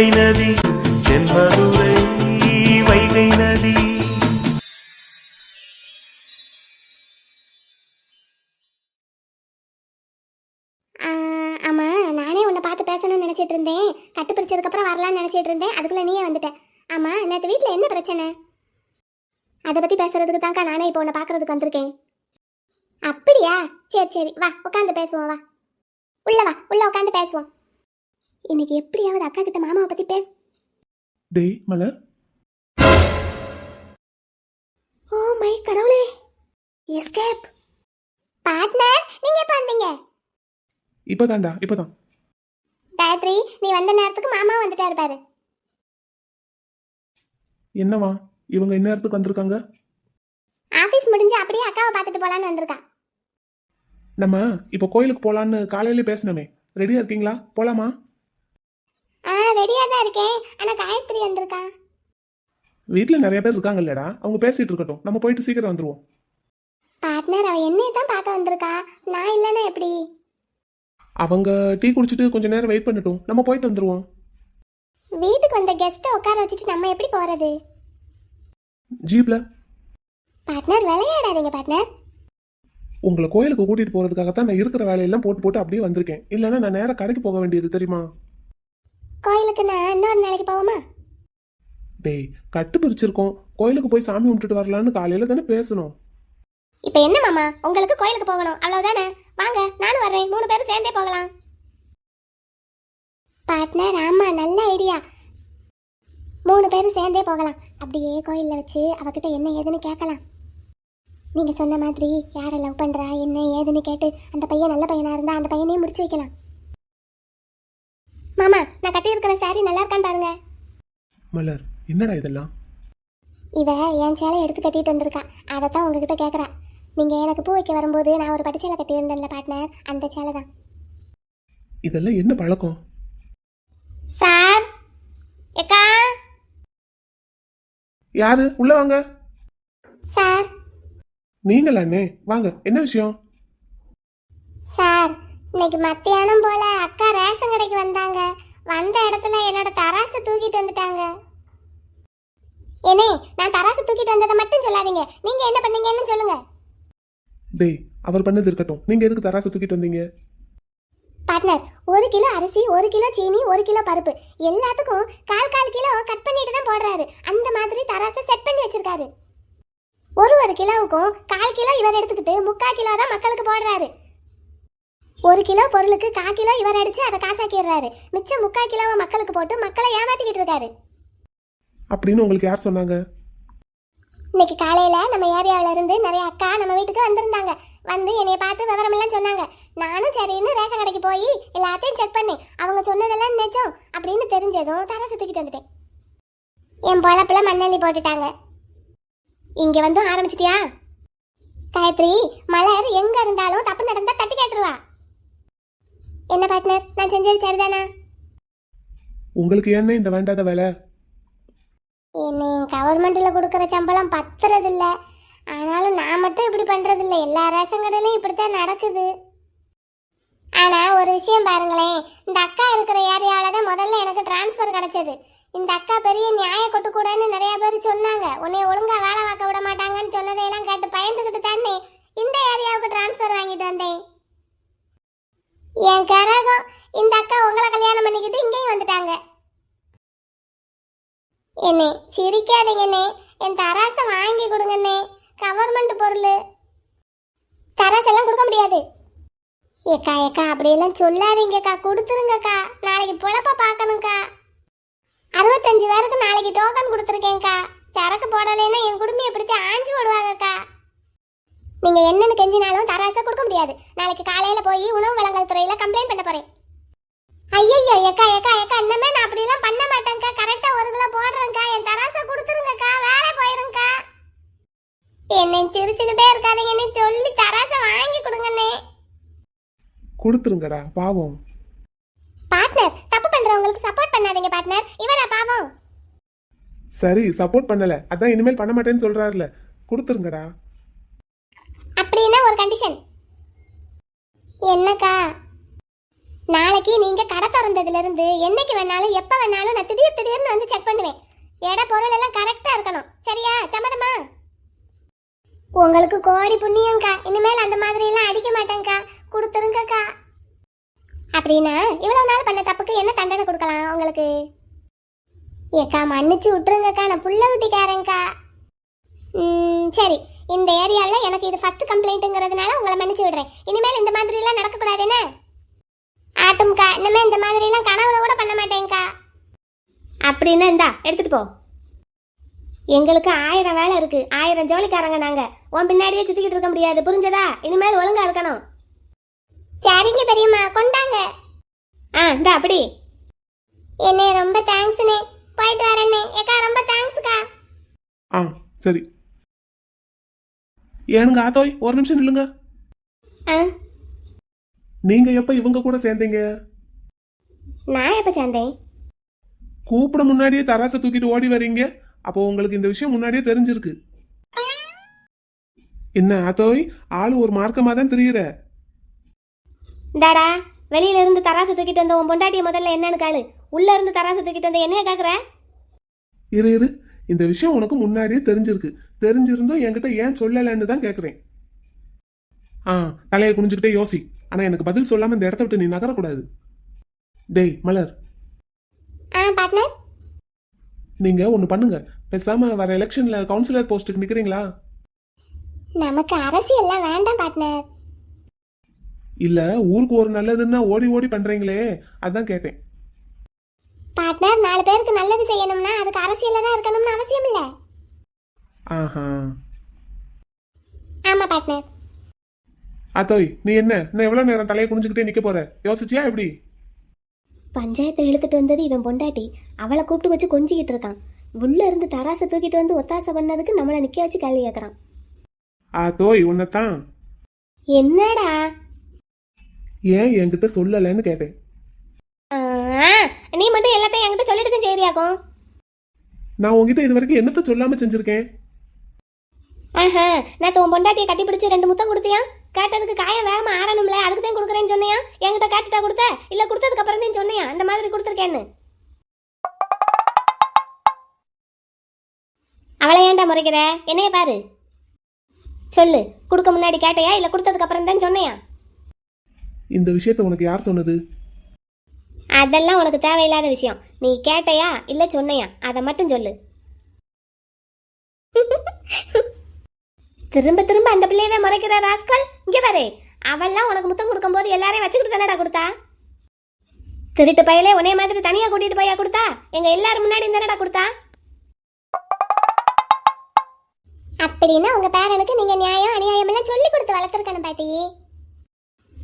வைகை நதி தென்மதுரை வைகை நதி. ஆமா, நானே உன்னை பார்த்து பேசணும்னு நினைச்சிட்டு இருந்தேன். கட்டு பிரிச்சதுக்கு அப்புறம் வரலாம்னு நினைச்சிட்டு இருந்தேன். அதுக்குள்ள நீயே வந்துட்ட. ஆமா, நேற்று வீட்டில் என்ன பிரச்சனை? அதை பத்தி பேசுறதுக்கு தான்க்கா நானே இப்போ உன்னை பார்க்கறதுக்கு வந்திருக்கேன். அப்படியா? சரி சரி, வா உட்காந்து பேசுவோம். வா உள்ள, வா உள்ள உட்காந்து பேசுவோம். இன்னைக்கு எப்படியாவது அக்கா கிட்ட மாமாவை பத்தி பேச. டேய் மலர். ஓ மை கடவுளே, எஸ்கேப். பார்ட்னர், நீங்க எப்ப வந்தீங்க? இப்பதான்டா, இப்பதான். காயத்ரி, நீ வந்த நேரத்துக்கு மாமா வந்துட்டாரு பாரு. என்னவா இவங்க இந்நேரத்துக்கு வந்திருக்காங்க? ஆபீஸ் முடிஞ்சு அப்படியே அக்காவை பார்த்துட்டு போலான்னு வந்திருக்கா. நம்ம இப்போ கோயிலுக்கு போலான்னு காலையில பேசணுமே, ரெடியா இருக்கீங்களா? போலாமா? ரெடியா தான் இருக்கேன். ஆனா காயத்ரி வந்திருக்கா. வீட்டுல நிறைய பேர் இருக்காங்க இல்லடா, அவங்க பேசிட்டு இருக்கட்டும், நம்ம போயிட்டு சீக்கிரம் வந்துருவோம். பார்ட்னர், அவ என்னைய தான் பார்க்க வந்திருக்கா. நான் இல்லைன்னா எப்படி? அவங்க டீ குடிச்சிட்டு கொஞ்ச நேரம் வெயிட் பண்ணட்டும், நம்ம போயிட்டு வந்துருவோம். வீட்டுக்கு வந்த கெஸ்ட்டை உட்கார வச்சுட்டு நம்ம எப்படி போறது? ஜீப்ல. பார்ட்னர், விளையாடாதீங்க பார்ட்னர். உங்களை கோயிலுக்கு கூட்டிட்டு போறதுக்காகத்தான் நான் இருக்கிற வேலையெல்லாம் போட்டு போட்டு அப்படியே வந்திருக்கேன். இல்லைன்னா நான் நேரா கடைக்கு போக வேண்டியது தெரியுமா? கோயிலுக்கு நான் இன்னொரு நாளைக்கு போவோமா? டேய், கட்டு பிரிச்சிருக்கோம், கோயிலுக்கு போய் சாமி கும்பிட்டுட்டு வரலான்னு காலையில தானே பேசணும். இப்ப என்ன மாமா, உங்களுக்கு கோயிலுக்கு போகணும் அவ்வளவுதானே? வாங்க, நானும் வர்றேன், 3 பேரும் சேர்ந்தே போகலாம். பார்ட்னர், ஆமா நல்ல ஐடியா. 3 பேரும் சேர்ந்தே போகலாம். அப்படியே கோயில்ல வச்சு அவகிட்ட என்ன ஏதுன்னு கேட்கலாம். நீங்க சொன்ன மாதிரி யாரை லவ் பண்றா என்ன ஏதுன்னு கேட்டு அந்த பையன் நல்ல பையனா இருந்தா அந்த பையனையும் முடிச்சு வைக்கலாம். மாமா, நான் கட்டி இருக்கிற சாரி நல்லா இருக்கான்னு பாருங்க. மலர், என்னடா இதெல்லாம்? இவ என் சேலை எடுத்து கட்டிட்டு வந்திருக்கா. அதைத்தான் உங்ககிட்ட கேட்குறா. நீங்க எனக்கு பூ வைக்க வரும்போது நான் ஒரு பட்டுச்சேலை கட்டி இருந்தேன்ல பார்ட்னர், அந்த சேலை தான். இதெல்லாம் என்ன பழக்கம்? சார், ஏக்கா. யாரு? உள்ள வாங்க. சார். நீங்களாண்ணே, வாங்க. என்ன விஷயம்? சார், இன்னைக்கு மத்தியானம் போல அக்கா ரேஷன் கடைக்கு வந்தாங்க. வந்த இடத்துல என்னோட தராசு தூக்கிட்டு வந்துட்டாங்க. ஏனே, நான் தராசு தூக்கிட்டு வந்ததை மட்டும் சொல்லாதீங்க, நீங்க என்ன பண்ணீங்கன்னு சொல்லுங்க. டேய், அவர் பண்ணது இருக்கட்டும், நீங்க எதுக்கு தராசு தூக்கிட்டு வந்தீங்க? பார்ட்னர், 1 கிலோ அரிசி, 1 கிலோ சீனி, 1 கிலோ பருப்பு, எல்லாத்துக்கும் 1/4 கிலோ கட் பண்ணிட்டு தான் போடுறாரு. அந்த மாதிரி தராசை செட் பண்ணி வச்சிருக்காரு. ஒரு கிலோவுக்கும் 1/4 கிலோ இவர் எடுத்துக்கிட்டு 3/4 கிலோ தான் மக்களுக்கு போடுறாரு. 1 கிலோ பொருளுக்கு 1/4 கிலோ இவர் அடிச்சு அதை காசாக்கிடுறாரு. மிச்சம் 3/4 கிலோவை மக்களுக்கு போட்டு மக்களை ஏமாத்திக்கிட்டு இருக்காரு. அப்படின்னு உங்களுக்கு யார் சொன்னாங்க? இன்னைக்கு காலையில நம்ம ஏரியாவில இருந்து நிறைய அக்கா நம்ம வீட்டுக்கு வந்திருந்தாங்க. வந்து என்னைய பார்த்து விவரமெல்லாம் சொன்னாங்க. நானும் சரின்னு ரேஷன் கடைக்கு போய் எல்லாத்தையும் செக் பண்ணேன். அவங்க சொன்னதெல்லாம் நிஜம் அப்படின்னு தெரிஞ்சதும் தராசு தூக்கிட்டு வந்துட்டேன். என் பொழப்புல மண்ணெல்லி போட்டுட்டாங்க. இங்க வந்து ஆரம்பிச்சிட்டியா? காயத்ரி, மலர் எங்க இருந்தாலும் தப்பு நடந்தா தட்டி கேட்டுருவா. என்ன பார்ட்னர், நான் செஞ்சது சரிதானா? உங்களுக்கு என்ன இந்த வேண்டாத வேலை? என்ன கவர்மெண்ட்ல கொடுக்குற சம்பளம் பத்துறதில்ல. ஆனாலும் நான் மட்டும் இப்படி பண்றதில்ல, எல்லா ரேஷன் கடையிலும் இப்படித்தான் நடக்குது. ஆனா ஒரு விஷயம் பாருங்களேன், இந்த அக்கா இருக்கிற ஏரியாவில தான் முதல்ல எனக்கு டிரான்ஸ்ஃபர் கிடைச்சது. இந்த அக்கா பெரிய நியாய கொட்டு கூடன்னு நிறைய பேர் சொன்னாங்க. உன்னை ஒழுங்கா வேலை பார்க்க விட மாட்டாங்கன்னு சொன்னதையெல்லாம் கேட்டு பயந்துகிட்டு தானே இந்த ஏரியாவுக்கு டிரான்ஸ்ஃபர் வாங்கிட்டு வந்தேன். என் கரகம், இந்த அக்கா உங்களை கல்யாணம் பண்ணிக்கிட்டு இங்கேயும் வந்துட்டாங்க. என்னே சிரிக்காதீங்கண்ணே, என் தராசை வாங்கி கொடுங்கண்ணே. கவர்மெண்ட் பொருள், தராசெல்லாம் கொடுக்க முடியாது. ஏக்கா ஏக்கா அப்படியெல்லாம் சொல்லாதீங்கக்கா, கொடுத்துருங்கக்கா. நாளைக்கு பொழப்ப பார்க்கணும்க்கா. 65 பேருக்கு நாளைக்கு டோக்கன் கொடுத்துருக்கேன்க்கா. சரக்கு போடலைன்னா என் குடும்பியை பிடிச்சி ஆஞ்சு போடுவாங்கக்கா. நீங்க என்னன்னு கெஞ்சினாலும் தராசை கொடுக்க முடியாது. நாளைக்கு காலையில போய் உணவு வழங்கல் துறையில கம்ப்ளைண்ட் பண்ண போறேன். ஐயோ ஏக்கா ஏக்கா ஏக்கா, இன்னமே நான் அப்படிலாம் பண்ண மாட்டேங்க்கா. கரெக்டா 1 கிலோ போடுறேங்க்கா. என் தராசை கொடுத்துருங்கக்கா, வேலை போயிருங்கக்கா. என்னை சிரிச்சுக்கிட்டே இருக்காதீங்கன்னு சொல்லி தராசை வாங்கி கொடுங்கண்ணே. கொடுத்துருங்கடா, பாவம். பார்ட்னர், தப்பு பண்றவங்களுக்கு சப்போர்ட் பண்ணாதீங்க பார்ட்னர். இவரா பாவம்? சரி, சப்போர்ட் பண்ணல, அதான் இனிமேல் பண்ண மாட்டேன்னு சொல்றாருல, கொடுத்துருங்கடா. அப்படின்னா ஒரு கண்டிஷன். என்னக்கா? நாளைக்கு நீங்க கடை திறந்ததுல இருந்து என்னைக்கு வேணாலும் எப்ப வேணாலும் நான் திடீர்னு வந்து செக் பண்ணுவேன். எடை பொருள் எல்லாம் கரெக்டா இருக்கணும். சரியா? சம்மதமா? உங்களுக்கு கோடி புண்ணியம்க்கா. இனிமேல் அந்த மாதிரி எல்லாம் அடிக்க மாட்டேங்க்கா. கொடுத்துருங்கக்கா. அப்படின்னா இவ்வளவு நாள் பண்ண தப்புக்கு என்ன தண்டனை கொடுக்கலாம் உங்களுக்கு? ஏக்கா மன்னிச்சு விட்டுருங்கக்கா. நான் புள்ள குட்டிக்காரங்க்கா. சரி, இந்த ஏரியாவில் எனக்கு இது ஃபர்ஸ்ட் கம்ப்ளைண்ட்டுங்கிறதுனால உங்களை மன்னிச்சு விடுறேன். இனிமேல் இந்த மாதிரி எல்லாம் நடக்கக்கூடாதுன்னு ஆட்டும்க்கா. இனிமேல் இந்த மாதிரி எல்லாம் கனவுல கூட பண்ண மாட்டேங்க்கா. அப்படின்னா இந்தா எடுத்துட்டு போ. எங்களுக்கு 1000 வேலை இருக்கு. 1000 ஜோலிக்காரங்க நாங்க. உன் பின்னாடியே சுத்திக்கிட்டு இருக்க முடியாது. புரிஞ்சதா? இனிமேல் ஒழுங்கா இருக்கணும். சரிங்க பெரியம்மா, கொண்டாங்க. இந்தா அப்படி. என்னே ரொம்ப தேங்க்ஸ்னே. போயிட்டு வரேன்னே. ஏக்கா ரொம்ப தேங்க்ஸ்க்கா. சரி. ஏனுங்க ஆத்தோய், ஒரு நிமிஷம் நில்லுங்க. நீங்க எப்ப இவங்க கூட சேர்ந்தீங்க? நான் எப்ப சேர்ந்தேன்? கூப்பிட முன்னாடியே தராசை தூக்கிட்டு ஓடி வரீங்க. அப்போ உங்களுக்கு இந்த விஷயம் முன்னாடியே தெரிஞ்சிருக்கு. என்ன ஆத்தோய், ஆளு ஒரு மார்க்கமா தான் தெரியுற. இந்தாடா, வெளியில இருந்து தராசு தூக்கிட்டு வந்த உன் பொண்டாட்டிய முதல்ல என்னன்னு காலு. உள்ள இருந்து தராசு தூக்கிட்டு வந்த என்னைய கேக்குற? இரு, இந்த விஷயம் உனக்கு முன்னாடியே தெரிஞ்சிருக்கு. தெரிஞ்சிருந்தும் என்கிட்ட ஏன் சொல்லலன்னு தான் கேக்குறேன். தலையை குனிஞ்சுக்கிட்டே யோசி. ஆனா எனக்கு பதில் சொல்லாம இந்த இடத்த விட்டு நீ நகரக்கூடாது. டேய் மலர், பார்ட்னர், நீங்க ஒண்ணு பண்ணுங்க. பேசாம வர எலெக்ஷன்ல கவுன்சிலர் போஸ்ட்டுக்கு நிக்கிறீங்களா? நமக்கு அரசியல்லாம் வேண்டாம் பார்ட்னர். இல்ல ஊருக்கு ஒரு நல்லதுன்னா ஓடி ஓடி பண்றீங்களே, அதான் கேட்டேன். பார்ட்னர், 4 பேருக்கு நல்லது செய்யணும்னா அதுக்கு அரசியல்ல தான் இருக்கணும்னு அவசியம் இல்ல. ஆமா பார்ட்னர். அத்தோய், நீ என்ன இன்னும் எவ்வளவு நேரம் தலையை குனிஞ்சுக்கிட்டே நிக்க போற? யோசிச்சியா எப்படி? பஞ்சாயத்தை இழுத்துட்டு வந்தது இவன் பொண்டாட்டி. அவளை கூப்பிட்டு வச்சு கொஞ்சிக்கிட்டு இருக்கான். உள்ள இருந்து தராசை தூக்கிட்டு வந்து ஒத்தாசை பண்ணதுக்கு நம்மளை நிக்க வச்சு கேள்வி கேட்கறான். அத்தோய், உன்னதான். என்னடா? ஏன் என்கிட்ட சொல்லலன்னு கேட்டேன். நீ மட்டும் எல்லாத்தையும் என்கிட்ட சொல்லிட்டு தான் செய்யறியாக்கும். நான் உங்ககிட்ட இது வரைக்கும் என்னத்த சொல்லாம செஞ்சிருக்கேன்? நான் உன் பொண்டாட்டியை கட்டி பிடிச்சு 2 முத்தம் கொடுத்தியா? கேட்டதுக்கு காயம் வேகமா ஆறணும்ல, அதுக்கு தான் கொடுக்குறேன்னு சொன்னியா? என்கிட்ட காட்டிட்டா கொடுத்த இல்ல கொடுத்ததுக்கு அப்புறம் தான் சொன்னியா அந்த மாதிரி கொடுத்துருக்கேன்னு? அவளை ஏன்டா முறைக்கிற? என்னைய பாரு, சொல்லு. கொடுக்க முன்னாடி கேட்டையா இல்ல கொடுத்ததுக்கு அப்புறம் தான் சொன்னியா? இந்த விஷயத்தை உனக்கு யார் சொன்னது? அதெல்லாம் உனக்கு தேவையில்லாத விஷயம். நீ கேட்டையா இல்ல சொன்னையா அதை மட்டும் சொல்லு. திரும்ப திரும்ப அந்த பிள்ளையவே முறைக்கிற ராஸ்கல். இங்க பாரு, அவள்லாம் உனக்கு முத்தம் கொடுக்கும் போது எல்லாரையும் வச்சுக்கிட்டு தானடா கொடுத்தா? திருட்டு பையலே உன்னைய மாதிரி தனியா கூட்டிட்டு போயா கொடுத்தா? எங்க எல்லாரும் முன்னாடி தானடா கொடுத்தா? அப்படின்னா உங்க பேரனுக்கு நீங்க நியாயம் அநியாயம் எல்லாம் சொல்லி கொடுத்து வளர்த்துருக்கணும் பாட்டி.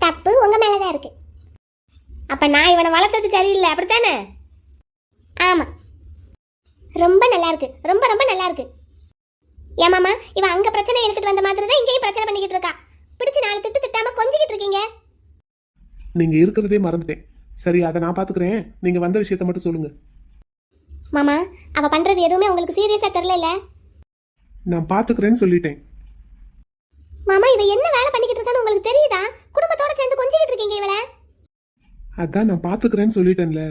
தப்பு உங்க மேலதான் இருக்கு. அப்ப நான் இவனை வளர்த்தது சரியில்லை, அப்படித்தானே? ஆமா, ரொம்ப நல்லா இருக்கு. ரொம்ப ரொம்ப நல்லா இருக்கு. ஏமாமா, இவன் அங்க பிரச்சனை எடுத்துட்டு வந்த மாதிரி தான் இங்கேயும் பிரச்சனை பண்ணிக்கிட்டு இருக்கா. பிடிச்சு 4 திட்டு திட்டாம கொஞ்சிக்கிட்டு இருக்கீங்க. நீங்க இருக்கிறதே மறந்துட்டேன். சரி, அதை நான் பாத்துக்கிறேன். நீங்க வந்த விஷயத்த மட்டும் சொல்லுங்க. மாமா, அவ பண்றது எதுவுமே உங்களுக்கு சீரியஸா தெரியல. நான் பாத்துக்கிறேன்னு சொல்லிட்டேன். மாமா, இவ என்ன வேலை பண்ணிக்கிட்டு இருக்கான்னு உங்களுக்கு தெரியுதா? குடும்பத்தோட சேர்ந்து கொஞ்சிக்கிட்டு இருக்கீங்க இவள. அதான் நான் பாத்துக்கிறேன்னு சொல்லிட்டேன்ல.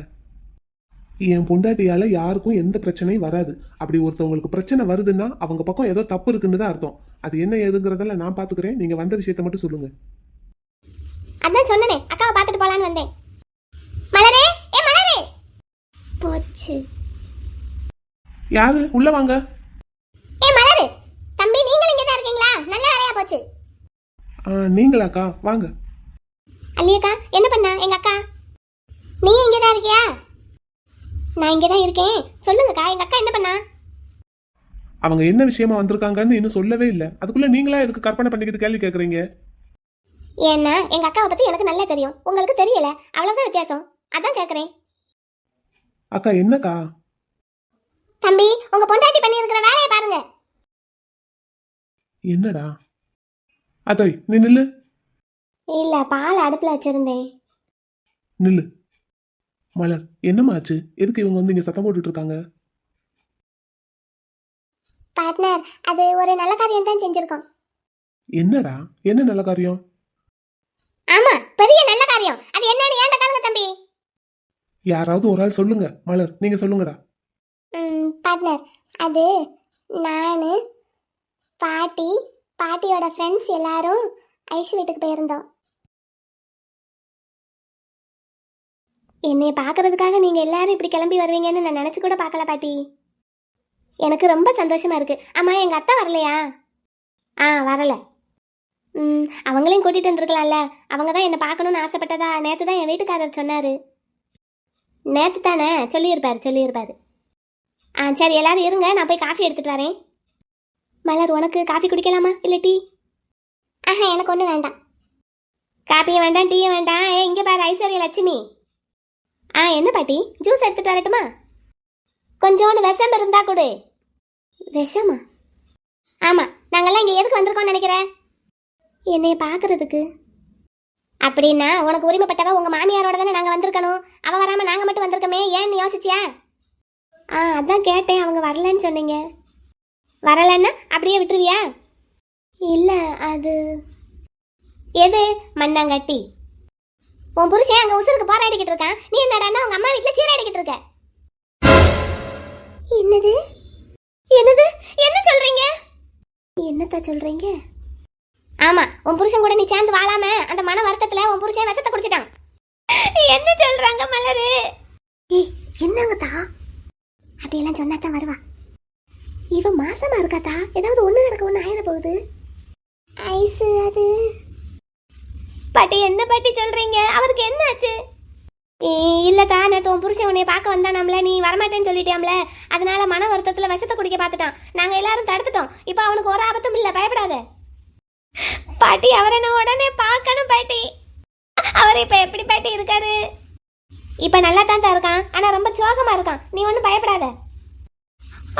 என் பொண்டாட்டியால யாருக்கும் எந்த பிரச்சனையும் வராது. அப்படி ஒருத்தவங்களுக்கு பிரச்சனை வருதுன்னா அவங்க பக்கம் ஏதோ தப்பு இருக்குன்னு தான் அர்த்தம். அது என்ன ஏதுங்கிறதெல்லாம் நான் பாத்துக்கிறேன். நீங்க வந்த விஷயத்த மட்டும் சொல்லுங்க. அதான் சொன்னனே, அக்காவை பாத்துட்டு போலான்னு வந்தேன். மலரே, ஏ மலரே. போச்சு. யாரு? உள்ள வாங்க. ஏ மலரு, தம்பி நீங்க இங்க தான் இருக்கீங்களா? நல்ல வேலையா போச்சு. நீங்களாக்கா? வாங்க. அல்லியக்கா, என்ன பண்ணா எங்க அக்கா? நீ இங்க தான் இருக்கியா? நான் இங்க தான் இருக்கேன். சொல்லுங்கக்கா, எங்க அக்கா என்ன பண்ணா? அவங்க என்ன விஷயமா வந்திருக்காங்கன்னு இன்னும் சொல்லவே இல்லை. அதுக்குள்ள நீங்களா எதுக்கு கற்பனை பண்ணிக்கிட்டு கேள்வி கேட்குறீங்க? ஏன்னா எங்க அக்காவை பத்தி எனக்கு நல்லா தெரியும், உங்களுக்கு தெரியல, அவ்வளவுதான் வித்தியாசம். அதான் கேக்குறேன். அக்கா என்னக்கா? தம்பி, உங்க பொண்டாட்டி பண்ணி இருக்கிற வேலையை பாருங்க. என்னடா? அதோய், நீ நில்லு. இல்ல, பால் அடுப்புல வச்சிருந்தேன். நில்லு. மலர், என்னமாச்சு? எதுக்கு இவங்க வந்து இங்க சத்தம் போட்டுட்டு இருக்காங்க? பார்ட்னர், அது ஒரு நல்ல காரியம் தான் செஞ்சிருக்கோம். என்னடா? என்ன நல்ல காரியம்? ஆமா, பெரிய நல்ல காரியம். அது என்னன்னு ஏன்டா கேளுங்க தம்பி. யாராவது ஒரு ஆள் சொல்லுங்க. மலர், நீங்க சொல்லுங்கடா. பார்ட்னர், அது நானு பாட்டியோட ஃப்ரெண்ட்ஸ் எல்லாரும் ஐஸ் வீட்டுக்கு போயிருந்தோம். என்னை பார்க்கறதுக்காக நீங்க எல்லாரும் இப்படி கிளம்பி வருவீங்கன்னு நான் நினைச்சு கூட பார்க்கல பாட்டி. எனக்கு ரொம்ப சந்தோஷமா இருக்கு. ஆமா, எங்க அத்தை வரலையா? வரல. அவங்களையும் கூட்டிட்டு வந்திருக்கலாம்ல. அவங்க தான் என்னை பார்க்கணும்னு ஆசைப்பட்டதா நேற்று தான் என் வீட்டுக்காரர் சொன்னாரு. நேற்று தானே சொல்லியிருப்பாரு. சரி, எல்லாரும் இருங்க, நான் போய் காஃபி எடுத்துட்டு வரேன். மலர், உனக்கு காஃபி குடிக்கலாமா இல்லை டீ? எனக்கு ஒன்றும் வேண்டாம். காப்பியும் வேண்டாம், டீயும் வேண்டாம். இங்கே பாரு ஐஸ்வர்யா லட்சுமி. என்ன பாட்டி, ஜூஸ் எடுத்துட்டு வரட்டுமா? கொஞ்சோண்டு விஷம் இருந்தா கொடு. விஷமா? ஆமாம், நாங்கள்லாம் இங்கே எதுக்கு வந்திருக்கோம்னு நினைக்கிறேன்? என்னைய பார்க்கறதுக்கு. அப்படின்னா உனக்கு உரிமைப்பட்டவ உங்கள் மாமியாரோட தானே நாங்கள் வந்திருக்கணும். அவள் வராமல் நாங்கள் மட்டும் வந்திருக்கோமே, ஏன்னு யோசிச்சியா? அதான் கேட்டேன். அவங்க வரலன்னு சொன்னீங்க. வரலன்னா அப்படியே விட்டுருவியா? இல்லை, அது எது மண்ணாங்கட்டி. உன் புருஷன் அங்கே உசுருக்கு போராடிக்கிட்டு இருக்கான். நீ என்னடான்னா உங்கள் அம்மா வீட்டில் சீராடிக்கிட்டு இருக்க. என்னது என்ன சொல்றீங்க? என்னத்த சொல்றீங்க? ஆமா, உன் புருஷன் கூட நீ சேர்ந்து வாழாம அந்த மன வருத்தத்துல உன் புருஷன் விஷத்தை குடிச்சிட்டான். என்ன சொல்றாங்க மலரு? என்னங்கத்தா? அப்படியெல்லாம் சொன்னாதான் வருவா. இவ மாசமா இருக்காத்தா? ஏதாவது ஒண்ணு நடக்க ஒண்ணு ஆயிர போகுது. ஐசு, அது பாட்டி. என்ன பாட்டி சொல்றீங்க? அவருக்கு என்ன ஆச்சு? இல்லத்தா, நேற்று உன் புருஷன் உன்னைய பார்க்க வந்தானாம்ல, நீ வரமாட்டேன்னு சொல்லிட்டியாம்ல. அதனால மன வருத்தத்தில் விஷத்தை குடிக்க பார்த்துட்டான். நாங்கள் எல்லாரும் தடுத்துட்டோம். இப்போ அவனுக்கு ஒரு ஆபத்தும் இல்லை, பயப்படாத பாட்டி. அவரை நான் உடனே பார்க்கணும் பாட்டி. அவர் இப்போ எப்படி பாட்டி இருக்காரு? இப்போ நல்லா தான் இருக்கான், ஆனால் ரொம்ப சோகமா இருக்கான். நீ ஒன்றும் பயப்படாத.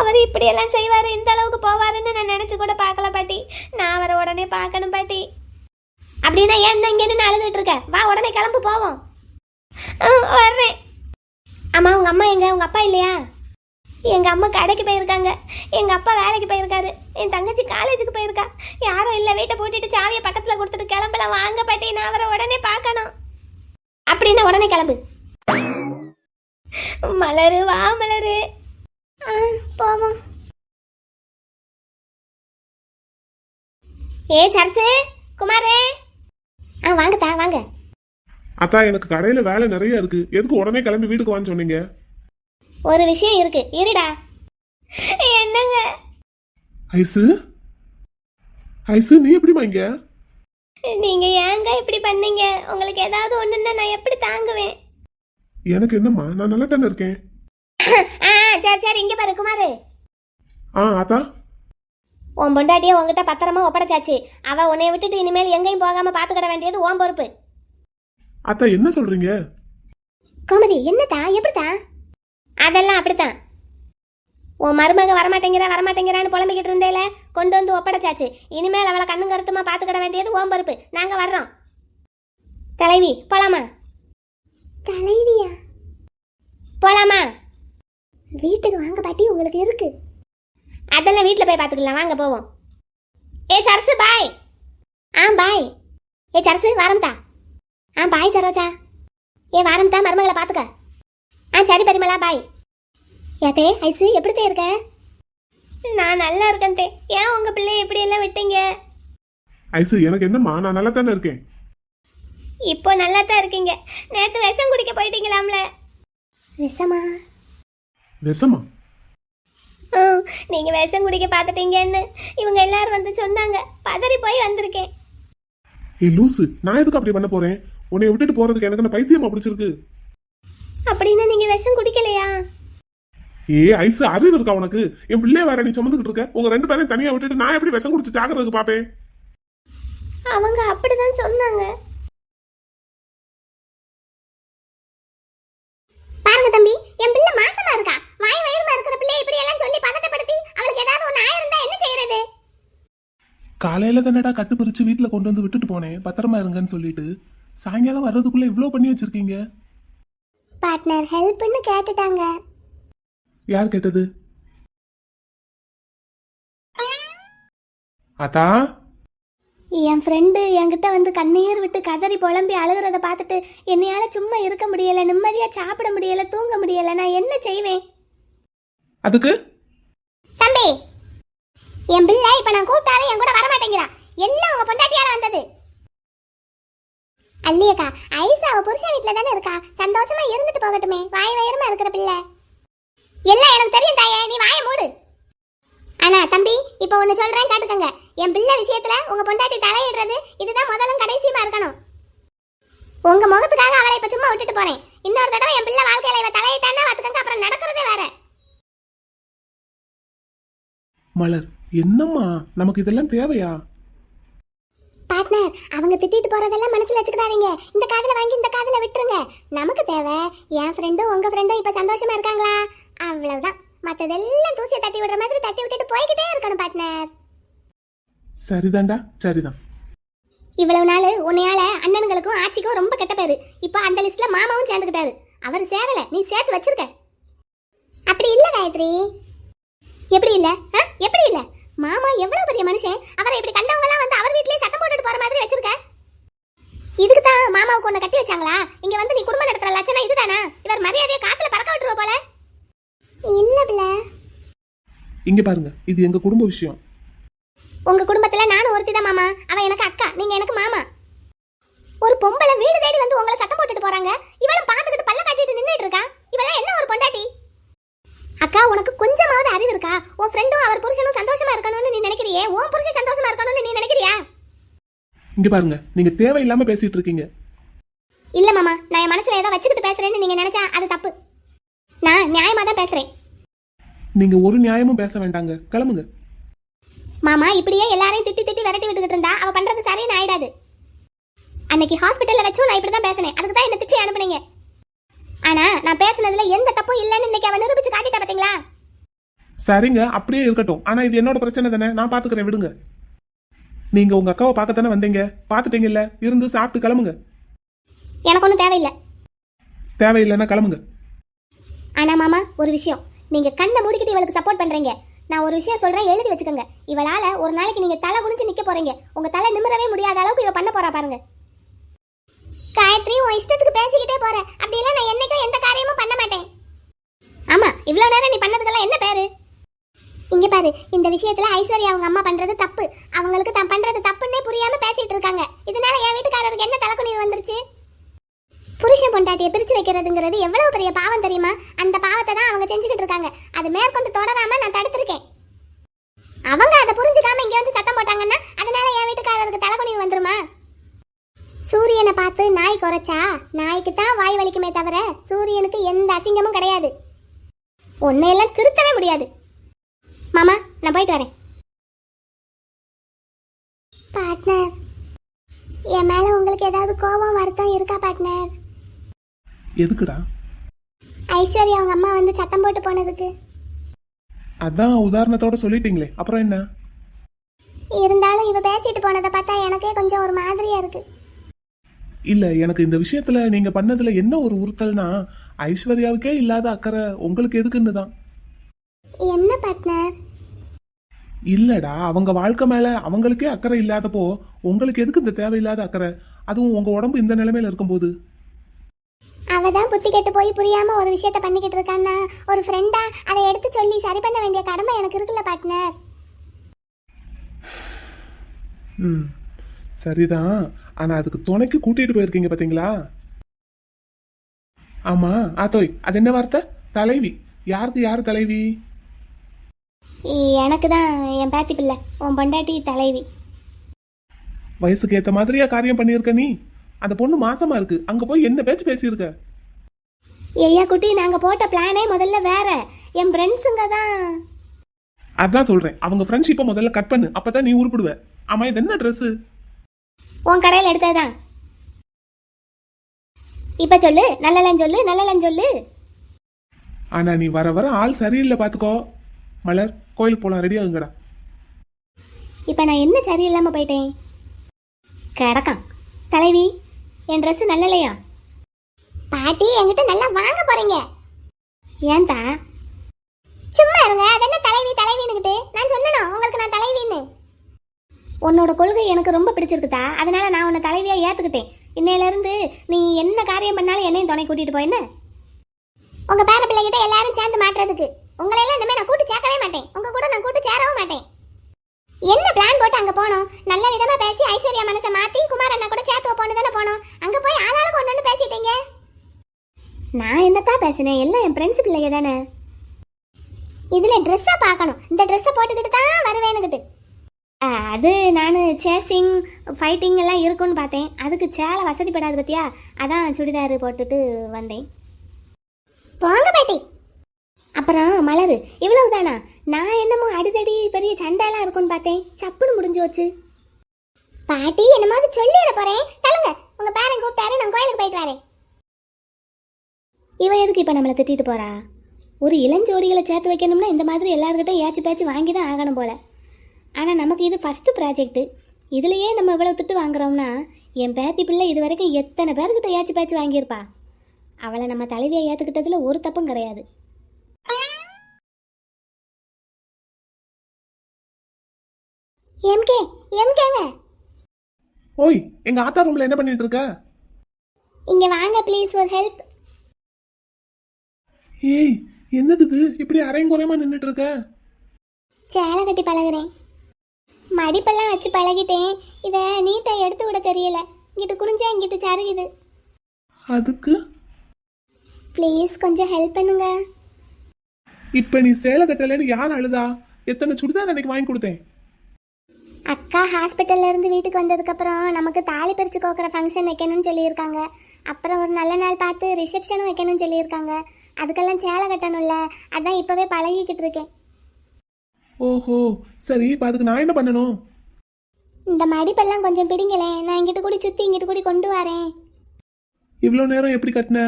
அவர் இப்படியெல்லாம் செய்வார், இந்த அளவுக்கு போவாருன்னு நான் நினச்சி கூட பார்க்கல பாட்டி. நான் அவரை உடனே பார்க்கணும் பாட்டி. அப்படின்னா ஏன் இங்கே நின்று அழுதுட்டு இருக்க? வா, உடனே கிளம்பு, போவோம். வர்றேன். அம்மா, உங்க அம்மா எங்க? உங்க அப்பா இல்லையா? எங்க அம்மா கடைக்கு போயிருக்காங்க, எங்க அப்பா வேலைக்கு போயிருக்காரு, என் தங்கச்சி காலேஜுக்கு போயிருக்கா. யாரும் இல்லை, வீட்டை பூட்டிட்டு சாவியை பக்கத்துல கொடுத்துட்டு கிளம்பலாம். வாங்க பாட்டி, நான் அவரை உடனே பார்க்கணும். அப்படின்னா உடனே கிளம்பு. மலரு, வா மலரு. போவோம். சரசு, குமாரே. வாங்கத்தா, வாங்க. அத்தா, எனக்கு கடையில வேலை நிறைய இருக்கு. எதுக்கு உடனே கிளம்பி வீட்டுக்கு வான்னு சொன்னீங்க? ஒரு விஷயம் இருக்கு, இருடா. என்னங்க? ஐசு, நீ எப்படிமா இங்க? நீங்க ஏங்க இப்படி பண்ணீங்க? உங்களுக்கு ஏதாவது ஒண்ணுன்னா நான் எப்படி தாங்குவேன்? எனக்கு என்னம்மா, நான் நல்லா தானே இருக்கேன். சரி, இங்க பாரு குமாரு. அத்தா, உன் பொண்டாட்டிய உங்ககிட்ட பத்திரமா ஒப்படைச்சாச்சு. அவ உன்னை விட்டுட்டு இனிமேல் எங்கேயும் போகாம பாத்துக்கிட வேண்டியது உன் பொறுப்பு. அத்தா, என்ன சொல்றீங்க? கோமதி, என்னத்தா? எப்படித்தா? அதெல்லாம் அப்படித்தான். உன் மருமக வரமாட்டேங்கிறான்னு புலம்பிக்கிட்டு இருந்தேல, கொண்டு வந்து ஒப்படைச்சாச்சு. இனிமேல் அவளை கண்ணும் கருத்துமா பாத்துக்கிட வேண்டியது உன் பொறுப்பு. நாங்க வர்றோம். தலைவி, போலாமா? தலைவியா? போலாமா? வீட்டுக்கு வாங்க பாட்டி, உங்களுக்கு இருக்கு. அதெல்லாம் வீட்டில் போய் பார்த்துக்கலாம், வாங்க போவோம். சரசு, பாய். பாய். சரசு, வாரம்தா. பாய் சரோஜா. வாரம்தா, மருமகளை பார்த்துக்க. சரி பரிமளா, பாய். ஏதே ஐசு, எப்படித்தே இருக்க? நான் நல்லா இருக்கேன் தே. ஏன் உங்க பிள்ளைய இப்படி எல்லாம் விட்டீங்க? ஐசு, எனக்கு என்னம்மா, நான் நல்லா தானே இருக்கேன். இப்போ நல்லா தான் இருக்கீங்க. நேற்று விஷம் குடிக்க போயிட்டீங்களாம்ல? விஷமா? நீங்க விஷம் குடிக்க பார்த்துட்டீங்கன்னு இவங்க எல்லாரும் வந்து சொன்னாங்க. பதறி போய் வந்திருக்கேன். லூசு, நான் எதுக்கு அப்படி பண்ண போறேன்? உன்னை விட்டுட்டு போறதுக்கு எனக்கு என்ன பைத்தியமா பிடிச்சிருக்கு? அப்படின்னா நீங்க விஷம் குடிக்கலையா? ஐசு, அறிவு இருக்கா உனக்கு? என் பிள்ளைய வேற நீ சுமந்துக்கிட்டு இருக்க. உங்க ரெண்டு பேரையும் தனியா விட்டுட்டு நான் எப்படி விஷம் குடிச்சு சாகிறதுக்கு பாப்பேன்? அவங்க அப்படிதான் சொன்னாங்க. பாருங்க தம்பி, என் பிள்ளை மாசமா இருக்கா. வாய் வயிறுமா இருக்கிற பிள்ளை இப்படி எல்லாம் சொல்லி பதட்டப்படுத்தி அவளுக்கு ஏதாவது ஒண்ணு ஆயிருந்தா என்ன செய்யறது? காலையில தானடா கட்டு பிரிச்சு வீட்டுல கொண்டு வந்து விட்டுட்டு போனேன், பத்திரமா இருங்கன்னு சொல்லிட்டு. சாயங்காலம் வர்றதுக்குள்ள இவ்ளோ பண்ணி வச்சிருக்கீங்க. பார்ட்னர் ஹெல்ப்னு கேட்டுட்டாங்க. யார் கேட்டது? அத்தா, என் ஃப்ரெண்டு என்கிட்ட வந்து கண்ணீர் விட்டு கதறி புலம்பி அழுகிறத பார்த்துட்டு என்னையால சும்மா இருக்க முடியல, நிம்மதியா சாப்பிட முடியல, தூங்க முடியல. நான் என்ன செய்வேன்? அதுக்கு தம்பி, என் பிள்ளை இப்ப நான் கூப்பிட்டாலும் என் கூட வர மாட்டேங்கிறா. எல்லாம் உங்க பொண்டாட்டியால வந்தது. அல்லியக்கா, ஐசா அவ புருஷன் வீட்டுல தானே இருக்கா, சந்தோஷமா இருந்துட்டு போகட்டுமே. வாய் வயிறுமா இருக்கிற பிள்ளை. எல்லாம் எனக்கு தெரியும் தாயே, நீ வாயை மூடு. ஆனா தம்பி, இப்ப ஒண்ணு சொல்றேன் கேட்டுக்கங்க. என் பிள்ளை விஷயத்துல உங்க பொண்டாட்டி தலையிடுறது இதுதான் முதலும் கடைசியுமா இருக்கணும். உங்க முகத்துக்காக அவளை இப்ப சும்மா விட்டுட்டு போறேன். இன்னொரு தடவை என் பிள்ளை வாழ்க்கையில இவ தலையிட்டான்னா பாத்துக்கங்க, அப்புறம் நடக்கிறதே வேற. மலர், என்னம்மா நமக்கு இதெல்லாம் தேவையா? பார்ட்னர், அவங்க திட்டிட்டு போறதெல்லாம் மனசுல வச்சுக்கிடாதீங்க. இந்த காதுல வாங்கி இந்த காதுல விட்டுருங்க. நமக்கு தேவை என் ஃப்ரெண்டும் உங்க ஃப்ரெண்டும் இப்ப சந்தோஷமா இருக்காங்களா, அவ்வளவுதான். மத்ததெல்லாம் தூசியை தட்டி விடுற மாதிரி தட்டி விட்டுட்டு போய்கிட்டே இருக்கணும் பார்ட்னர். சரிதான்டா, சரிதான். இவ்வளவு நாள் உன்னையால அண்ணனுங்களுக்கும் ஆட்சிக்கும் ரொம்ப கெட்ட பேரு. இப்போ அந்த லிஸ்ட்ல மாமாவும் சேர்ந்துக்கிட்டாரு. அவர் சேரல, நீ சேர்த்து வச்சிருக்க. அப்படி இல்ல காயத்ரி. எப்படி இல்ல? எப்படி இல்ல? மாமா எவ்வளவு பெரிய மனுஷன், அவரை இப்படி கண்டவங்க எல்லாம் வந்து அவர் வீட்லயே சத்தம் போட்டுட்டு போற மாதிரி வச்சிருக்க. இதுக்கு தான் மாமாவுக்கு ஒண்ணு கட்டி வச்சாங்களா? இங்க வந்து நீ குடும்பம் நடத்துற லட்சணம் இதுதானா? இவர் மரியாதையை காத்துல பறக்க விட்டுருவ போல. இல்ல பிள்ள, இங்க பாருங்க, இது எங்க குடும்ப விஷயம். உங்க குடும்பத்துல நானும் ஒருத்தி தான் மாமா. அவ எனக்கு அக்கா, நீங்க எனக்கு மாமா. ஒரு பொம்பளை வீடு தேடி வந்து உங்களை சத்தம் போட்டுட்டு போறாங்க. இவளும் பாத்துக்கிட்டு பல்ல காட்டிட்டு நின்னுட்டு இருக்கா. இவெல்லாம் என்ன ஒரு பொண்டாட்டி? அக்கா, உனக்கு கொஞ்சமாவது அறிவு இருக்கா? உன் ஃப்ரெண்டும் அவர் புருஷனும் சந்தோஷமா இருக்கணும்னு நீ நினைக்கிறியே, உன் புருஷன் சந்தோஷமா இருக்கணும்னு நீ நினைக்கிறியா? இங்க பாருங்க, நீங்க தேவையில்லாம பேசிட்டு இருக்கீங்க. இல்ல மாமா, நான் என் மனசுல ஏதோ வச்சுக்கிட்டு பேசுறேன்னு நீங்க நினைச்சா அது தப்பு. நான் நியாயமா தான் பேசுறேன். நீங்க ஒரு நியாயமும் பேச வேண்டாங்க, கிளம்புங்க. மாமா, இப்படியே எல்லாரையும் திட்டி திட்டி விரட்டி விட்டுக்கிட்டு இருந்தா அவ பண்றது சரின்னு ஆயிடாது. அன்னைக்கு ஹாஸ்பிட்டல்ல வச்சும் நான் இப்படிதான் பேசினேன். அதுக்கு தான் என்ன திட்டி அனுப்புனீங்க. ஆனா நான் பேசுனதுல எந்த தப்பும் இல்லைன்னு இன்னைக்கு அவ நிரூபிச்சு காட்டிட்டா பாத்தீங்களா? சரிங்க, அப்படியே இருக்கட்டும். ஆனா இது என்னோட பிரச்சனை தானே, நான் பாத்துக்கிறேன், விடுங்க. நீங்க உங்க அக்காவை பார்க்கத்தானே வந்தீங்க, பாத்துட்டீங்கல்ல, இருந்து சாப்பிட்டு கிளம்புங்க. எனக்கு ஒன்றும் தேவையில்லை. தேவையில்லைன்னா கிளம்புங்க. ஆனா மாமா, ஒரு விஷயம், நீங்க கண்ணை மூடிக்கிட்டு இவளுக்கு சப்போர்ட் பண்றீங்க. நான் ஒரு விஷயம் சொல்றேன், எழுதி வச்சுக்கோங்க. இவளால ஒரு நாளைக்கு நீங்க தலை குனிஞ்சு நிக்க போறீங்க. உங்க தலை நிமிரவே முடியாத அளவுக்கு இவ பண்ண போறா பாருங்க. காயத்ரி, உன் இஷ்டத்துக்கு பேசிக்கிட்டே போற. அப்படி எல்லாம் நான் என்னைக்கும் எந்த காரியமும் பண்ண மாட்டேன். ஆமா, இவ்வளவு நேரம் நீ பண்ணதுக்கெல்லாம் என்ன பேரு? இங்க பாரு, இந்த விஷயத்துல ஐஸ்வர்யா அவங்க அம்மா பண்றது தப்பு. அவங்களுக்கு தான் பண்றது தப்புன்னே புரியாம பேசிட்டு இருக்காங்க. இதனால என் வீட்டுக்காரருக்கு என்ன தலைக்குனிவு வந்துருச்சு? புருஷன் பொண்டாட்டியை பிரிச்சு வைக்கிறதுங்கிறது எவ்வளவு பெரிய பாவம் தெரியுமா? அந்த பாவத்தை தான் அவங்க செஞ்சுக்கிட்டு இருக்காங்க. அது மேற்கொண்டு தொடராம நான் தடுத்திருக்கேன். அவங்க அதை புரிஞ்சுக்காம இங்க வந்து சத்தம் போட்டாங்கன்னா அதனால என் வீட்டுக்காரருக்கு தலைக்குனிவு வந்துருமா? சூரியனை பார்த்து நாய் குறைச்சா நாய்க்கு தான் வாய் வலிக்குமே தவிர சூரியனுக்கு எந்த அசிங்கமும் கிடையாது. உன்னையெல்லாம் திருத்தவே முடியாது. மாமா, நான் போயிட்டு வரேன். பார்ட்னர், என் மேல உங்களுக்கு ஏதாவது கோபம் வருத்தம் இருக்கா பார்ட்னர்? எதுக்குடா? ஐஸ்வர்யா அவங்க அம்மா வந்து சத்தம் போட்டு போனதுக்கு. அதான் உதாரணத்தோட சொல்லிட்டீங்களே, அப்புறம் என்ன? இருந்தாலும் இவ பேசிட்டு போனதை பார்த்தா எனக்கே கொஞ்சம் ஒரு மாதிரியா இருக்கு. இல்ல, எனக்கு இந்த விஷயத்துல நீங்க பண்ணதுல என்ன ஒரு உறுத்தல்னா, ஐஸ்வர்யாவுக்கே இல்லாத அக்கறை உங்களுக்கு எதுக்குன்னு தான். என்ன பார்ட்னர்? இல்லடா, அவங்க வாழ்க்கை மேல அவங்களுக்கே அக்கறை இல்லாதப்போ உங்களுக்கு எதுக்கு இந்த தேவையில்லாத அக்கறை? அதுவும் உங்க உடம்பு இந்த நிலைமையில இருக்கும்போது. அவதான் புத்தி கெட்டு போய் புரியாம ஒரு விஷயத்த பண்ணிக்கிட்டு இருக்கான்னா ஒரு ஃப்ரெண்டா அதை எடுத்து சொல்லி சரி பண்ண வேண்டிய கடமை எனக்கு இருக்குல்ல பார்ட்னர். சரிதான், ஆனா அதுக்கு துணைக்கு கூட்டிட்டு போயிருக்கீங்க பாத்தீங்களா? ஆமா, ஆத்தோய், அது என்ன வார்த்தை? தலைவி. யாருக்கு யாரு தலைவி? எனக்கு தான் என் பேத்தி பிள்ளை, உன் பொண்டாட்டி தலைவி. வயசுக்கு ஏத்த மாதிரியா காரியம் பண்ணியிருக்க நீ? அந்த பொண்ணு மாசமா இருக்கு, அங்க போய் என்ன பேச்சு பேசியிருக்க? ஐயா குட்டி, நாங்க போட்ட பிளானே முதல்ல வேற. என் ஃப்ரெண்ட்ஸுங்க தான். அதான் சொல்றேன், அவங்க ஃப்ரெண்ட்ஷிப்பை முதல்ல கட் பண்ணு, அப்பதான் நீ உருப்பிடுவ. ஆமா, இது என்ன ட்ரெஸ்? உன் கடையில் எடுத்ததுதான். இப்ப சொல்லு, நல்லலன்னு சொல்லு, நல்லலன்னு சொல்லு. ஆனா நீ வர வர ஆள் சரியில்லை, பாத்துக்கோ. மலர், கோயிலுக்கு போலாம், ரெடி ஆகுங்கடா. இப்ப நான் என்ன சரியில்லாம போயிட்டேன்? கிடக்கான் தலைவி, என் ட்ரெஸ் நல்லலையா? பாட்டி, என்கிட்ட நல்லா வாங்க போறீங்க. ஏன்தா? சும்மா இருங்க. அது என்ன தலைவி தலைவின்னுக்கிட்டு? நான் சொன்னேனோ உங்களுக்கு நான் தலைவின்னு. உன்னோட கொள்கை எனக்கு ரொம்ப பிடிச்சிருக்குதா, அதனால நான் உன்னை தலைவியா ஏத்துக்கிட்டேன். இன்னையில இருந்து நீ என்ன காரியம் பண்ணாலும் என்னையும் துணை கூட்டிட்டு போய் என்ன. உங்க பேர பிள்ளைகிட்ட எல்லாரும் சேர்ந்து மாட்டுறதுக்கு உங்களையெல்லாம் இனிமே நான் கூட்டு சேர்க்கவே மாட்டேன். உங்க கூட நான் கூட்டு சேரவும் மாட்டேன். என்ன பிளான் போட்டு அங்க போனோம்? நல்ல விதமா பேசி ஐஸ்வர்யா மனசை மாத்தி குமார் அண்ணா கூட சேர்த்து வைப்போன்னு தானே போனோம். அங்க போய் ஆளாளுக்கு ஒண்ணு பேசிட்டீங்க. நான் என்னத்தான் பேசினேன்? எல்லாம் என் ஃப்ரெண்ட்ஸ் பிள்ளைங்க தானே. இதுல ட்ரெஸ்ஸா பார்க்கணும். இந்த ட்ரெஸ்ஸை போட்டுக்கிட்டு தான் வருவேனுக்கிட்டு. அது நான் சேசிங் ஃபைட்டிங் எல்லாம் இருக்குன்னு பார்த்தேன். அதுக்கு சேலை வசதிப்படாது பத்தியா, அதான் சுடிதார் போட்டுட்டு வந்தேன். போங்க பாட்டி. அப்புறம் மலர், இவ்வளவு தானா? நான் என்னமோ அடிதடி பெரிய சண்டையெல்லாம் இருக்குன்னு பார்த்தேன். சப்புன்னு முடிஞ்சு வச்சு. பாட்டி என்னமாவது சொல்லிட போறேன். தள்ளுங்க. உங்க பேரன் கூப்பிட்டாரு, நான் கோயிலுக்கு போயிட்டு வரேன். இவ எதுக்கு இப்ப நம்மளை திட்டிட்டு போறா? ஒரு இளஞ்சோடிகளை சேர்த்து வைக்கணும்னா இந்த மாதிரி எல்லாருக்கிட்ட ஏச்சு பேச்சு வாங்கி தான் ஆகணும் போல. ஆனால் நமக்கு இது ஃபஸ்ட்டு ப்ராஜெக்ட்டு. இதுலையே நம்ம இவ்வளோ திட்டு வாங்குறோம்னா என் பேத்தி பிள்ளை இது வரைக்கும் எத்தனை பேர்கிட்ட ஏச்சு பேச்சு வாங்கியிருப்பா. அவளை நம்ம தலைவியை ஏற்றுக்கிட்டதுல ஒரு தப்பும் கிடையாது. எம்கே எம்கேங்க, ஓய், எங்க ஆத்தா ரூம்ல என்ன பண்ணிட்டு இருக்க? இங்க வாங்க ப்ளீஸ், ஒரு ஹெல்ப். ஏய், என்னது இது இப்படி அரைங்குறையமா நின்றுட்டு இருக்க? சேலை கட்டி பழகுறேன். மடிப்பெல்லாம் வச்சு பழகிட்டேன். இதை நீட்டாக எடுத்து விட தெரியல. இங்கிட்டு குனிஞ்சா இங்கிட்டு சருகுது. அதுக்கு ப்ளீஸ் கொஞ்சம் ஹெல்ப் பண்ணுங்க. இப்ப நீ சேலை கட்டலன்னு யார் அழுதா? எத்தனை சுடிதார் அன்னைக்கு வாங்கி கொடுத்தேன். அக்கா ஹாஸ்பிட்டல்ல இருந்து வீட்டுக்கு வந்ததுக்கப்புறம் நமக்கு தாலி பறிச்சு கோக்குற ஃபங்க்ஷன் வைக்கணும்னு சொல்லியிருக்காங்க. அப்புறம் ஒரு நல்ல நாள் பார்த்து ரிசப்ஷனும் வைக்கணும்னு சொல்லியிருக்காங்க. அதுக்கெல்லாம் சேலை கட்டணும்ல, அதான் இப்போவே பழகிக்கிட்டு இருக்கேன். ஓஹோ, சரி. இப்போ அதுக்கு நான் என்ன பண்ணணும்? இந்த மடிப்பெல்லாம் கொஞ்சம் பிடிங்களேன். நான் இங்கிட்டு கூடி சுற்றி இங்கிட்டு கூடி கொண்டு வரேன். இவ்வளோ நேரம் எப்படி கட்டின?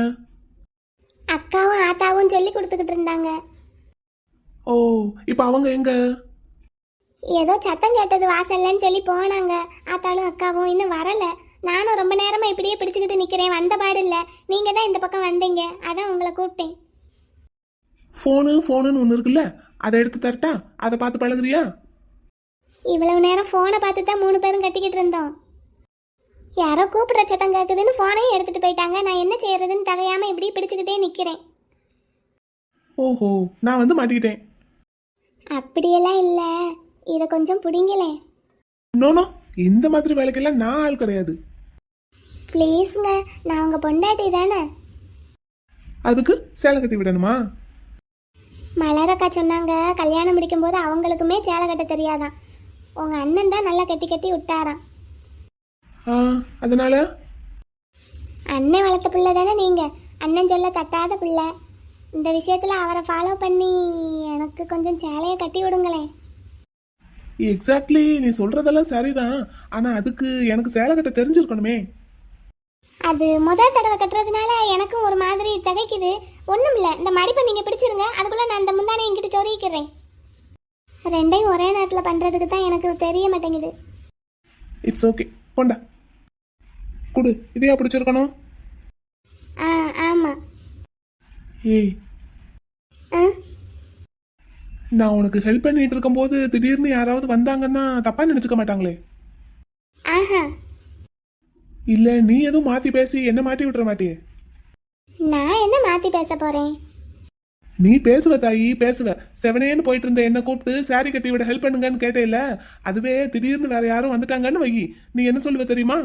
அக்காவும் ஆத்தாவும் சொல்லி கொடுத்துக்கிட்டு இருந்தாங்க. ஓ, இப்போ அவங்க எங்க? ஏதோ சத்தம் கேட்டது வாசல்லன்னு சொல்லி போனாங்க. ஆத்தாலும் அக்காவும் இன்னும் வரல. நானும் ரொம்ப நேரமா இப்படியே பிடிச்சிக்கிட்டு நிக்கிறேன். வந்த பாடு இல்லை. நீங்க தான் இந்த பக்கம் வந்தீங்க, அதான் உங்களை கூப்பிட்டேன். ஃபோனுன்னு ஒன்று இருக்குல்ல, அதை எடுத்து தரட்டா? அதை பார்த்து பழகுறியா? இவ்வளவு நேரம் ஃபோனை பார்த்து தான் 3 பேரும் கட்டிக்கிட்டு இருந்தோம். யாரோ கூப்பிடுற சத்தம் கேட்குதுன்னு ஃபோனையும் எடுத்துட்டு போயிட்டாங்க. நான் என்ன செய்யறதுன்னு தகையாம இப்படி பிடிச்சிக்கிட்டே நிக்கிறேன். ஓஹோ, நான் வந்து மாட்டிக்கிட்டேன். அப்படியெல்லாம் இல்ல, இதை கொஞ்சம் பிடிங்களே. நோனோ, இந்த மாதிரி வேலைக்கெல்லாம் நான் ஆள் கிடையாது. ப்ளீஸுங்க, நான் உங்க பொண்டாட்டி தானே. அதுக்கு சேலை கட்டி விடணுமா? மலரக்கா சொன்னாங்க, கல்யாணம் முடிக்கும் போது அவங்களுக்குமே சேலை கட்ட தெரியாதான். உங்க அண்ணன் தான் நல்லா கட்டி கட்டி விட்டாராம். அதனால அண்ணன் வளர்த்த பிள்ளை தானே நீங்க. அண்ணன் சொல்ல தட்டாத பிள்ளை. இந்த விஷயத்துல அவரை ஃபாலோ பண்ணி எனக்கு கொஞ்சம் சேலையை கட்டி விடுங்களேன். எக்ஸாக்ட்லி, நீ சொல்றதெல்லாம் சரிதான். ஆனா அதுக்கு எனக்கு சேலை கட்ட தெரிஞ்சிருக்கணுமே. அது முதல் தடவை கட்டுறதுனால எனக்கும் ஒரு மாதிரி திகைக்குது. ஒன்றும் இல்லை, இந்த மடிப்பை நீங்கள் பிடிச்சிருங்க. அதுக்குள்ளே நான் இந்த முந்தானை என்கிட்ட சொருகிக்கிறேன். ரெண்டையும் ஒரே நேரத்தில் பண்ணுறதுக்கு தான் எனக்கு தெரிய மாட்டேங்குது. இட்ஸ் ஓகே, போண்டா குடு. இதையா பிடிச்சிருக்கணும்? ஆமாம். ஏய், நான் உனக்கு ஹெல்ப் பண்ணிட்டு இருக்கும்போது திடீர்னு யாராவது வந்தாங்கன்னா தப்பா நினைச்சுக்க மாட்டாங்களே? ஆஹா, இல்ல நீ எதுவும் மாத்தி பேசி என்ன மாட்டி விட்டுற மாட்டியே? நான் என்ன மாற்றி பேச போகிறேன்? நீ பேசுவ தாயி, பேசுவ. செவனேன்னு போயிட்டு இருந்த என்ன கூப்பிட்டு சாரி கட்டி விட ஹெல்ப் பண்ணுங்கன்னு கேட்டேல, அதுவே திடீர்னு வேற யாரும் வந்துட்டாங்கன்னு வை, நீ என்ன சொல்லுவ தெரியுமா?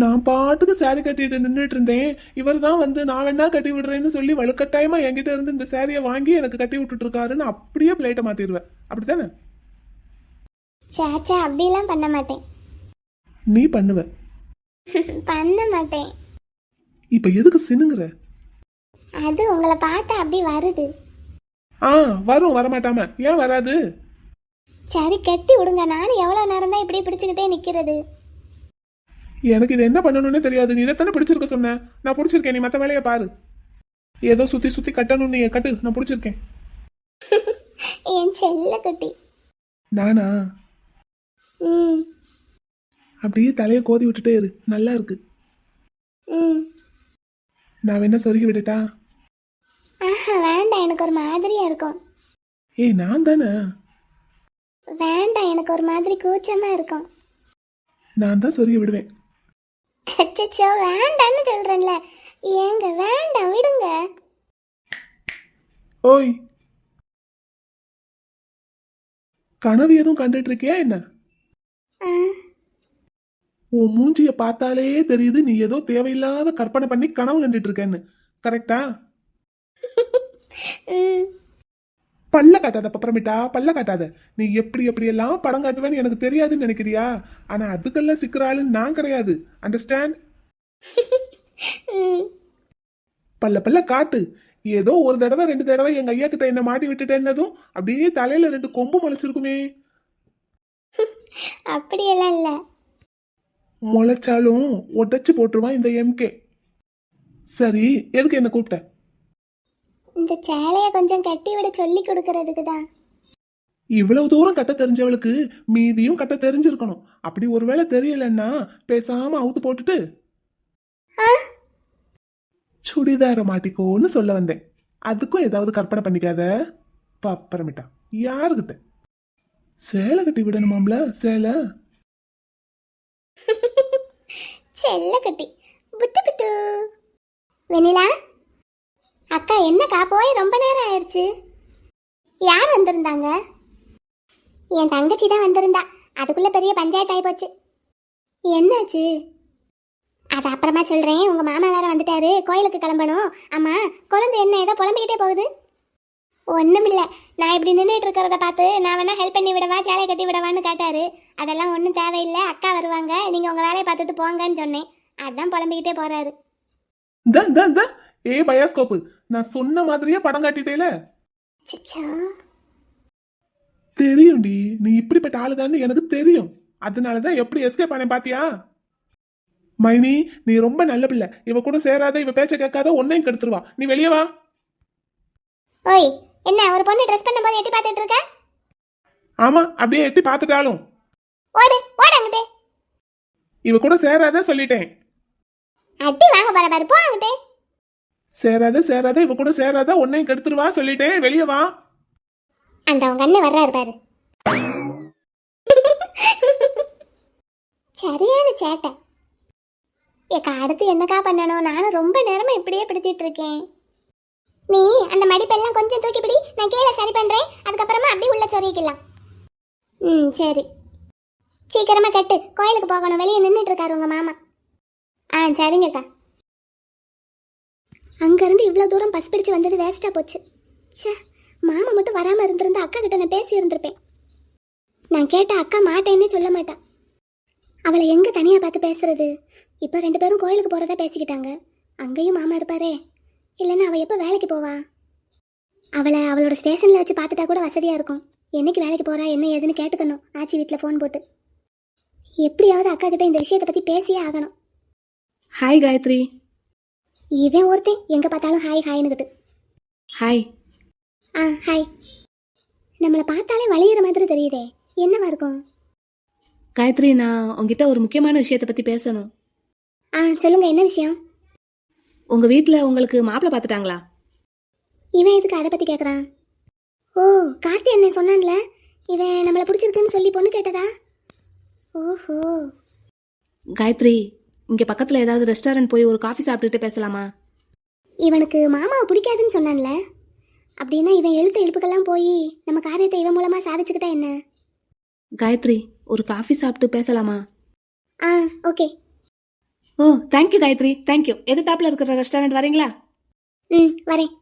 நான் பாட்டுக்கு சாரி கட்டிட்டு நின்றுட்டு இருந்தேன். இவர் தான் வந்து நான் வேணா கட்டி விடுறேன்னு சொல்லி வலுக்கட்டாயமா என்கிட்ட இருந்து இந்த சாரியை வாங்கி எனக்கு கட்டி விட்டுட்டு இருக்காருன்னு அப்படியே பிளேட்டை மாத்திடுவேன். அப்படித்தானே? சாச்சா, அப்படிலாம் பண்ண மாட்டேன். நீ பண்ணுவ. பண்ண மாட்டேன். இப்ப எதுக்கு சினுங்குற? அது உங்களை பார்த்தா அப்படி வருது. வரும், வரமாட்டாம ஏன் வராது? சரி கட்டி விடுங்க. நானும் எவ்வளோ நேரம் தான் இப்படி பிடிச்சிக்கிட்டே நிற்கிறது? எனக்கு இது என்ன பண்ணணும்னே தெரியாது. நீ இதைத்தானே பிடிச்சிருக்க சொன்ன. நான் பிடிச்சிருக்கேன், நீ மற்ற வேலையை பாரு. ஏதோ சுத்தி சுத்தி கட்டணும், நீ கட்டு, நான் பிடிச்சிருக்கேன். என் செல்ல குட்டி. நானா? அப்படியே தலையை கோதி விட்டுட்டே இரு, நல்லா இருக்கு. நான் வேணா சொருகி விட்டுட்டா? வேண்டாம், எனக்கு ஒரு மாதிரியா இருக்கும். ஏய், நான் தானே. வேண்டாம், எனக்கு ஒரு மாதிரி கூச்சமா இருக்கும். நான் தான் சொருகி விடுவேன். அச்சச்சோ, வேண்டான்னு சொல்றேன்ல. ஏங்க வேண்டாம், விடுங்க. ஓய், கனவு எதுவும் கண்டுட்டு இருக்கியா என்ன? ஆ, உன் மூஞ்சிய பார்த்தாலே தெரியுது நீ ஏதோ தேவையில்லாத கற்பனை பண்ணி கனவு கண்டுட்டு இருக்கேன்னு. கரெக்டா? ம், பல்ல காட்டாத பப்பரமிட்டா, பல்ல காட்டாத. நீ எப்படி எப்படியெல்லாம் படம் காட்டுவேன்னு எனக்கு தெரியாதுன்னு நினைக்கிறியா? ஆனா அதுக்கெல்லாம் சிக்கிற ஆளுன்னு நான் கிடையாது. அண்டர்ஸ்டாண்ட்? ம். பல்ல பல்ல காட்டு. ஏதோ ஒரு தடவை 2 தடவை எங்க ஐயா கிட்ட என்ன மாட்டி விட்டுட்டேன்னதும் அப்படியே தலையில 2 கொம்பு முளைச்சிருக்குமே. அப்படியெல்லாம் இல்ல. முளைச்சாலும் உடைச்சு போட்டுருவான் இந்த எம்கே. சரி, எதுக்கு என்ன கூப்பிட்ட? இந்த சேலைய கொஞ்சம் கட்டி விட சொல்லி கொடுக்கறதுக்கு தான். இவ்வளவு தூரம் கட்ட தெரிஞ்சவளுக்கு மீதியும் கட்ட தெரிஞ்சிருக்கணும். அப்படி ஒருவேளை தெரியலன்னா பேசாம அவுத்து போட்டுட்டு சுடிதார மாட்டிக்கோன்னு சொல்ல வந்தேன். அதுக்கும் ஏதாவது கற்பனை பண்ணிக்காத பப்பரமிட்டா. யாருகிட்ட? சேலை கட்டி விடணுமாம்ல, சேலை. செல்ல கட்டி புட்டு புட்டு. வெண்ணிலா அக்கா, என்னக்கா போய் ரொம்ப நேரம் ஆயிடுச்சு. யார் வந்திருந்தாங்க? என் தங்கச்சி தான் வந்திருந்தா. அதுக்குள்ள பெரிய பஞ்சாயத்து ஆகி போச்சு. என்னாச்சு? அது அப்புறமா சொல்றேன். உங்க மாமா வேற வந்துட்டாரு, கோயிலுக்கு கிளம்பணும். ஆமா, குழந்தை என்ன ஏதோ புலம்பிக்கிட்டே போகுது. ஒண்ணுமில்ல, நான் இப்படி நின்றுட்டு இருக்கிறத பார்த்து நான் வேணா ஹெல்ப் பண்ணி விடவா, சேலை கட்டி விடவான்னு கேட்டாரு. அதெல்லாம் ஒன்றும் தேவையில்லை, அக்கா வருவாங்க, நீங்க உங்க வேலையை பார்த்துட்டு போங்கன்னு சொன்னேன். அதான் புலம்பிக்கிட்டே போறாரு. ஏ பயாஸ்கோப்பு, நான் சொன்ன மாதிரியே படம் காட்டிட்டேல. சிச்சா, தெரியும்டி, நீ இப்படிப்பட்ட ஆளுதான்னு எனக்கு தெரியும். அதனாலதான் எப்படி எஸ்கேப் பண்ணேன் பாத்தியா? மைனி, நீ ரொம்ப நல்ல பிள்ளை. இவ கூட சேராத, இவ பேச்ச கேட்காத, ஒன்னையும் கெடுத்துருவா. நீ வெளியே வா. ஓய், என்ன ஒரு பொண்ணு ட்ரெஸ் பண்ணும்போது எட்டி பார்த்துட்டு இருக்க? ஆமா, அப்படியே எட்டி பார்த்துட்டாலும் ஓடு ஓடு அங்கிட்டே. இவ கூட சேராத சொல்லிட்டேன். அடி வாங்க போற பாரு, போ அங்கிட்டே. சேராத, இவ கூட சேராத, ஒன்னையும் கெடுத்துருவா சொல்லிட்டேன். வெளியே வா. அந்த அவங்க அண்ணன் வர்றாரு பாரு. சரியான சேட்டை. ஏக்கா, அடுத்து என்னக்கா பண்ணணும்? நானும் ரொம்ப நேரமா இப்படியே பிடிச்சிட்டு இருக்கேன். நீ அந்த மடிப்பெல்லாம் கொஞ்சம் தூக்கி பிடி, நான் கீழே சரி பண்றேன். அதுக்கப்புறமா அப்படியே உள்ள சொருகிக்கலாம். ம், சரி. சீக்கிரமா கட்டு, கோயிலுக்கு போகணும். வெளியே நின்றுட்டு இருக்காரு உங்க மாமா. ஆ, சரிங்கக்கா. அங்கேருந்து இவ்வளோ தூரம் பஸ் பிடிச்சு வந்தது வேஸ்ட்டாக போச்சு. ச்சே, மாமா மட்டும் வராமல் இருந்திருந்தா அக்கா கிட்ட நான் பேசி இருந்திருப்பேன். நான் கேட்ட அக்கா மாட்டேன்னே சொல்ல மாட்டான். அவளை எங்கே தனியாக பார்த்து பேசுறது? இப்போ 2 பேரும் கோயிலுக்கு போகிறதா பேசிக்கிட்டாங்க. அங்கேயும் மாமா இருப்பாரே. இல்லைன்னா அவள் எப்போ வேலைக்கு போவா? அவளை அவளோட ஸ்டேஷனில் வச்சு பார்த்துட்டா கூட வசதியாக இருக்கும். என்னைக்கு வேலைக்கு போகிறா, என்ன ஏதுன்னு கேட்டுக்கணும். ஆச்சி வீட்டில் ஃபோன் போட்டு எப்படியாவது அக்கா கிட்ட இந்த விஷயத்தை பற்றி பேசியே ஆகணும். ஹாய் காயத்ரி. இவன் ஒருத்தன் எங்கே பார்த்தாலும் ஹாய் ஹாய்னுக்கிட்டு. ஹாய். ஆ, ஹாய். நம்மளை பார்த்தாலே வழியிற மாதிரி தெரியுதே, என்னவா இருக்கும்? காயத்ரி, நான் உங்ககிட்ட ஒரு முக்கியமான விஷயத்தை பற்றி பேசணும். ஆ, சொல்லுங்க, என்ன விஷயம்? உங்கள் வீட்டில் உங்களுக்கு மாப்பிள்ளை பார்த்துட்டாங்களா? இவன் எதுக்கு அதை பற்றி கேட்குறான்? ஓ, கார்த்தி அண்ணன் சொன்னான்ல, இவன் நம்மளை பிடிச்சிருக்குன்னு சொல்லி பொண்ணு கேட்டதா? ஓஹோ. காயத்ரி, இங்கே பக்கத்தில் ஏதாவது ரெஸ்டாரண்ட் போய் ஒரு காஃபி சாப்பிட்டுட்டு பேசலாமா? இவனுக்கு மாமாவை பிடிக்காதுன்னு சொன்னான்ல, அப்படின்னா இவன் எழுப்புக்கெல்லாம் போய் நம்ம காரியத்தை இவன் மூலமாக சாதிச்சுக்கிட்டா என்ன? காயத்ரி, ஒரு காஃபி சாப்பிட்டு பேசலாமா? ஆ, ஓகே. ஓ, தேங்க்யூ காயத்ரி, தேங்க்யூ. எதிர்த்தாப்புல இருக்கிற ரெஸ்டாரண்ட் வரீங்களா? ம், வரேன்.